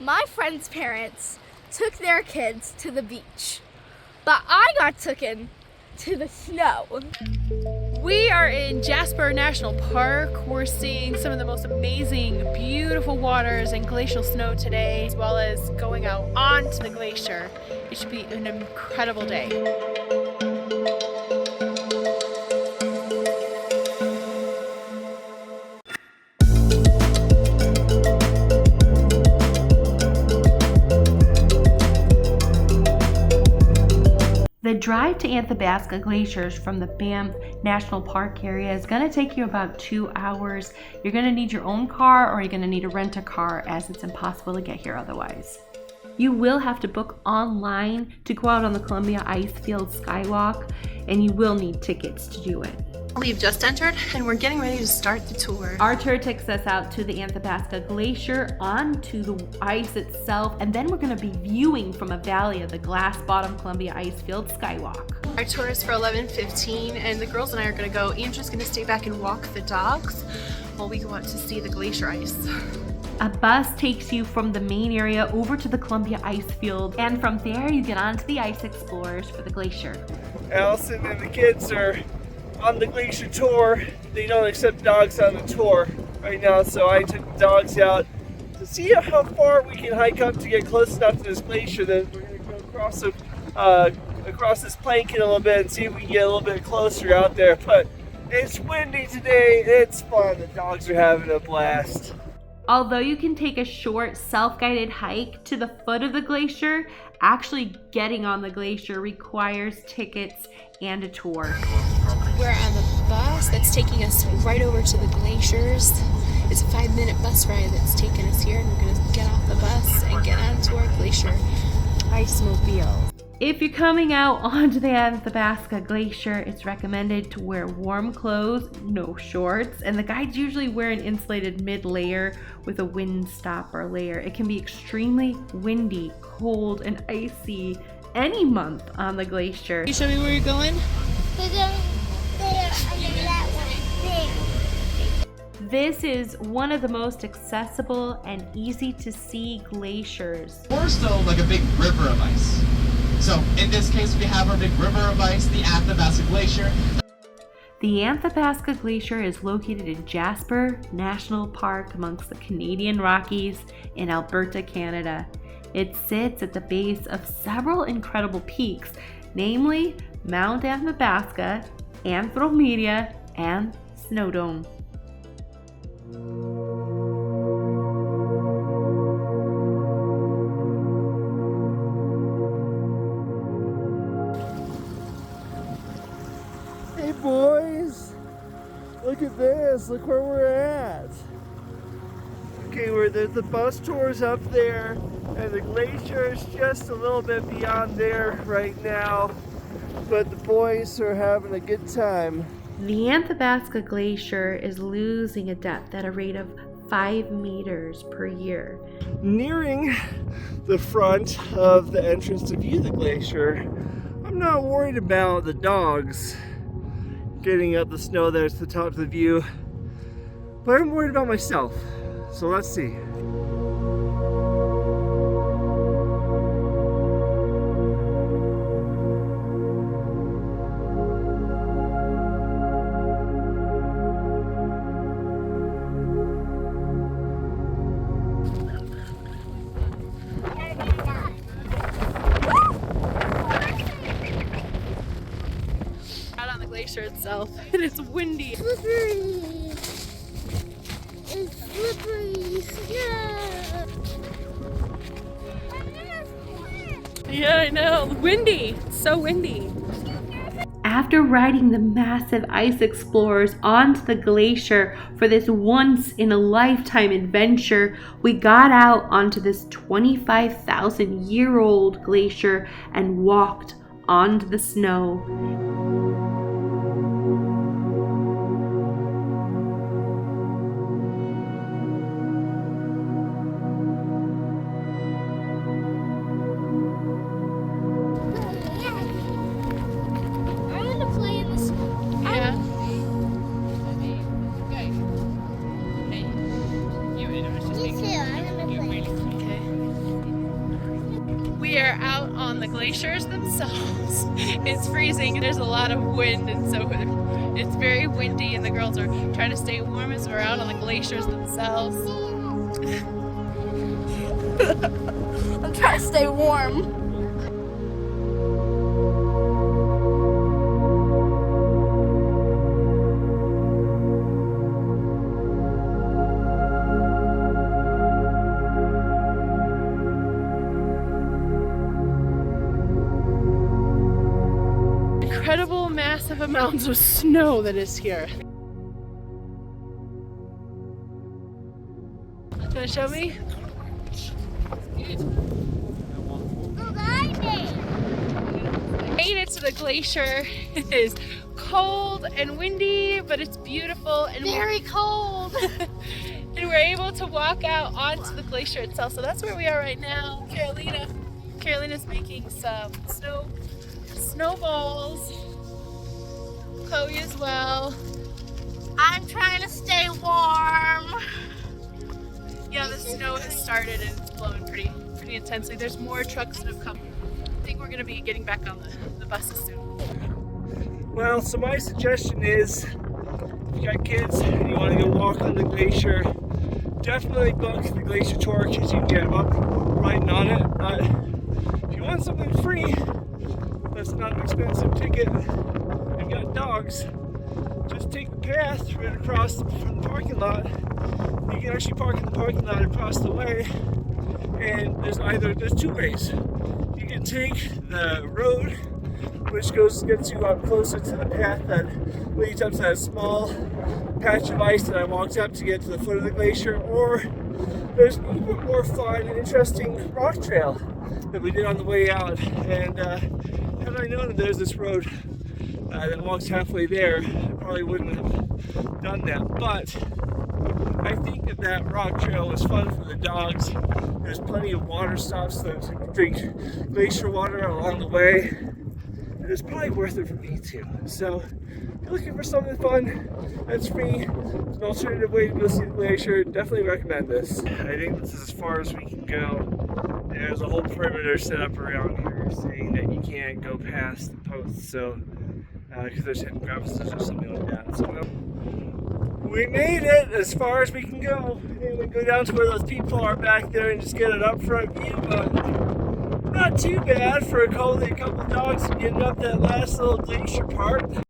My friend's parents took their kids to the beach, but I got taken to the snow. We are in Jasper National Park. We're seeing some of the most amazing, beautiful waters and glacial snow today, as well as going out onto the glacier. It should be an incredible day. The drive to Athabasca Glaciers from the Banff National Park area is going to take you about 2 hours. You're going to need your own car or you're going to need to rent a car, as it's impossible to get here otherwise. You will have to book online to go out on the Columbia Icefield Skywalk, and you will need tickets to do it. We've just entered and we're getting ready to start the tour. Our tour takes us out to the Anthabasca Glacier, onto the ice itself, and then we're going to be viewing from a valley of the glass-bottom Columbia Icefield Skywalk. Our tour is for 11:15 and the girls and I are going to go. Andrew's going to stay back and walk the dogs while we go out to see the glacier ice. A bus takes you from the main area over to the Columbia Icefield, and from there you get onto the Ice Explorers for the glacier. Alison and the kids are on the glacier tour. They don't accept dogs on the tour right now, so I took the dogs out to see how far we can hike up to get close enough to this glacier. Then we're going to go across this planking a little bit and see if we can get a little bit closer out there. But it's windy today. It's fun. The dogs are having a blast. Although you can take a short self-guided hike to the foot of the glacier, actually getting on the glacier requires tickets and a tour. We're on the bus that's taking us right over to the glaciers. It's a 5-minute bus ride that's taking us here, and we're going to get off the bus and get onto our glacier ice-mobile. If you're coming out onto the Athabasca Glacier, it's recommended to wear warm clothes, no shorts, and the guides usually wear an insulated mid-layer with a wind stopper layer. It can be extremely windy, cold, and icy any month on the glacier. Can you show me where you're going? We're going there, and then that one there. This is one of the most accessible and easy to see glaciers. We're still like a big river of ice. So in this case, we have our big river of ice, the Athabasca Glacier. The Athabasca Glacier is located in Jasper National Park amongst the Canadian Rockies in Alberta, Canada. It sits at the base of several incredible peaks, namely Mount Athabasca, Andromeda, and Snowdome. Hey boys, look at this. Look where we're at. Okay, the bus tour's up there, and the glacier is just a little bit beyond there right now, but the boys are having a good time. The Anthabasca Glacier is losing a depth at a rate of 5 meters per year. Nearing the front of the entrance to view the glacier, I'm not worried about the dogs getting up the snow there to the top of the view, but I'm worried about myself. So let's see. Out on the glacier itself, and it's windy. Slippery. It's slippery snow. Yeah, I know. Windy. It's so windy. After riding the massive Ice Explorers onto the glacier for this once-in-a-lifetime adventure, we got out onto this 25,000-year-old glacier and walked onto the snow. We are out on the glaciers themselves. It's freezing and there's a lot of wind, and so it's very windy, and the girls are trying to stay warm as we're out on the glaciers themselves. I'm trying to stay warm. Incredible massive amounts of snow that is here. Do you want to show me? Made it to the glacier. It is cold and windy, but it's beautiful and very cold. And we're able to walk out onto the glacier itself. So that's where we are right now. Carolina's making some snowballs. Chloe as well. I'm trying to stay warm. Yeah, the snow has started and it's blowing pretty intensely. There's more trucks that have come. I think we're going to be getting back on the buses soon. Well, so my suggestion is, if you got kids and you want to go walk on the glacier, definitely book the glacier tour because you can get up riding on it. But if you want something free, that's not an expensive ticket, and you got dogs, just take the path right across from the parking lot. You can actually park in the parking lot across the way, and there's two ways. You can take the road, which gets you up closer to the path that leads up to that small patch of ice that I walked up to get to the foot of the glacier, or there's an even more fun and interesting rock trail that we did on the way out. And had I known that there's this road that walks halfway there, I probably wouldn't have done that. But I think that rock trail was fun for the dogs. There's plenty of water stops to drink glacier water along the way. And it's probably worth it for me too. So if you're looking for something fun that's free, an alternative way to go see the glacier, definitely recommend this. I think this is as far as we can go. There's a whole perimeter set up around here saying that you can't go past the posts, so because there's hidden crevices or something like that. So we made it as far as we can go. And we go down to where those people are back there and just get an upfront view, but not too bad for a couple of dogs getting up that last little glacier part.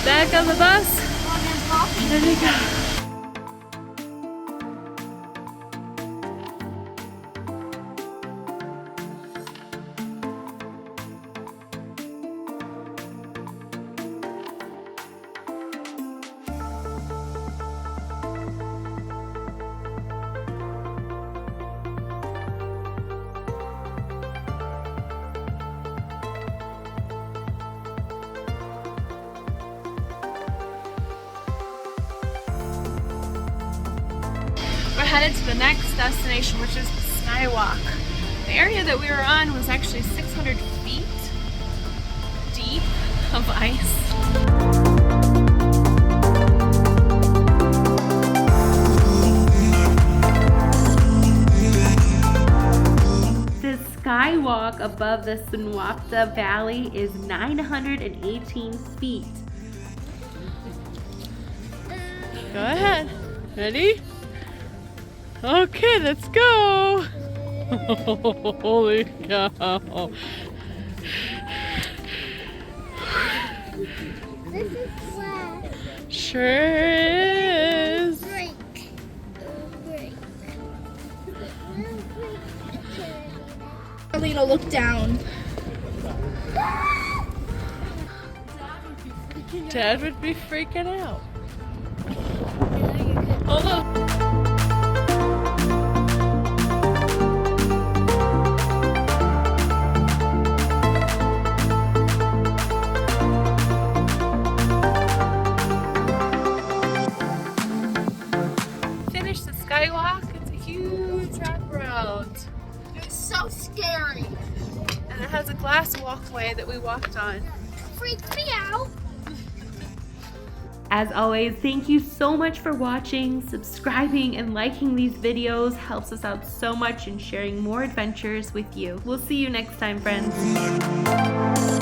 Back on the bus. There we go. We're headed to the next destination, which is the Skywalk. The area that we were on was actually 600 feet deep of ice. The Skywalk above the Sunwapta Valley is 918 feet. Go ahead. Ready? Okay, let's go. Holy cow. This is flat. Sure is. Break. Alina, look down. Dad would be freaking out. Hold on. Finish the Skywalk. It's a huge wraparound. It's so scary. and it has a glass walkway that we walked on. Freaked me out. As always, thank you so much for watching. Subscribing and liking these videos helps us out so much in sharing more adventures with you. We'll see you next time, friends.